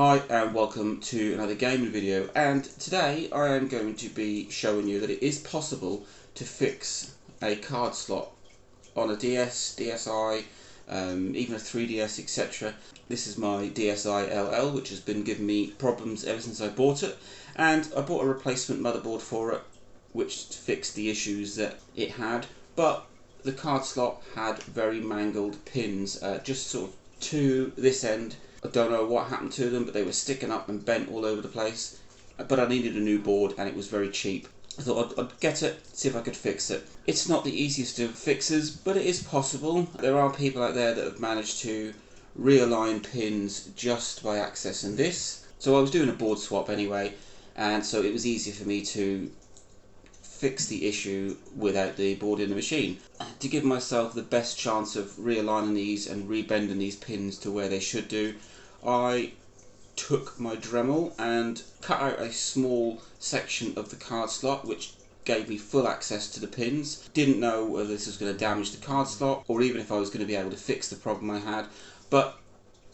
Hi and welcome to another gaming video, and today I am going to be showing you that it is possible to fix a card slot on a DS, DSi, even a 3DS, etc. This is my DSi LL, which has been giving me problems ever since I bought it, and I bought a replacement motherboard for it which fixed the issues that it had, but the card slot had very mangled pins, just sort of to this end. I don't know what happened to them, but they were sticking up and bent all over the place. But I needed a new board and it was very cheap. I thought I'd get it, see if I could fix it. It's not the easiest of fixes, but it is possible. There are people out there that have managed to realign pins just by accessing this. So I was doing a board swap anyway, and so it was easy for me to fix the issue without the board in the machine. To give myself the best chance of realigning these and rebending these pins to where they should do, I took my Dremel and cut out a small section of the card slot which gave me full access to the pins. Didn't know whether this was going to damage the card slot or even if I was going to be able to fix the problem I had, but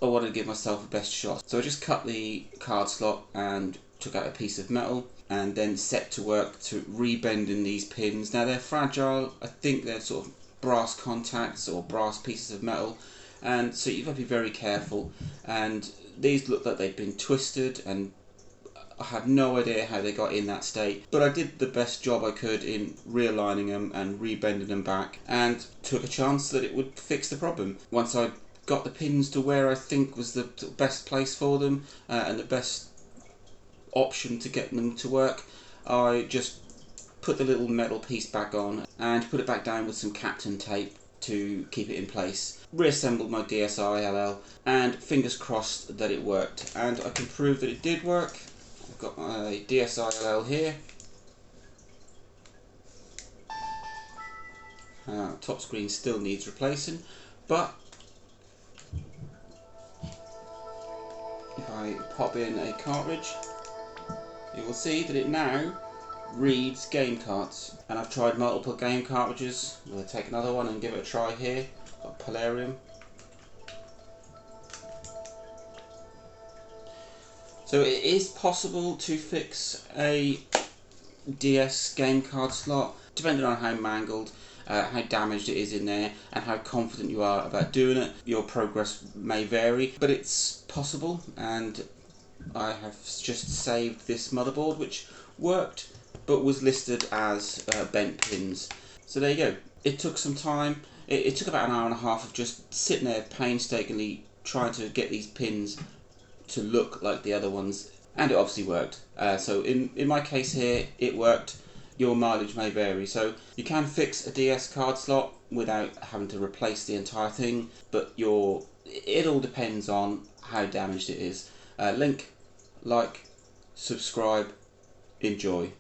I wanted to give myself the best shot. So I just cut the card slot and took out a piece of metal and then set to work to rebending these pins. Now they're fragile, I think they're sort of brass contacts or brass pieces of metal, and so you've got to be very careful, and these look like they've been twisted and I have no idea how they got in that state, but I did the best job I could in realigning them and rebending them back and took a chance that it would fix the problem. Once I got the pins to where I think was the best place for them and the best option to get them to work, I just put the little metal piece back on and put it back down with some Captain tape to keep it in place. Reassembled my DSi LL and fingers crossed that it worked, and I can prove that it did work. I've got my DSi LL here. Top screen still needs replacing, but if I pop in a cartridge, you will see that it now reads game cards, and I've tried multiple game cartridges. I'm going to take another one and give it a try here. Got Polarium. So it is possible to fix a DS game card slot, depending on how mangled, how damaged it is in there, and how confident you are about doing it. Your progress may vary, but it's possible, and I have just saved this motherboard which worked but was listed as bent pins. So there you go. It took some time. It took about an hour and a half of just sitting there painstakingly trying to get these pins to look like the other ones, and it obviously worked. So in my case here, it worked. Your mileage may vary, so you can fix a DS card slot without having to replace the entire thing, but it all depends on how damaged it is. Link, like, subscribe, enjoy.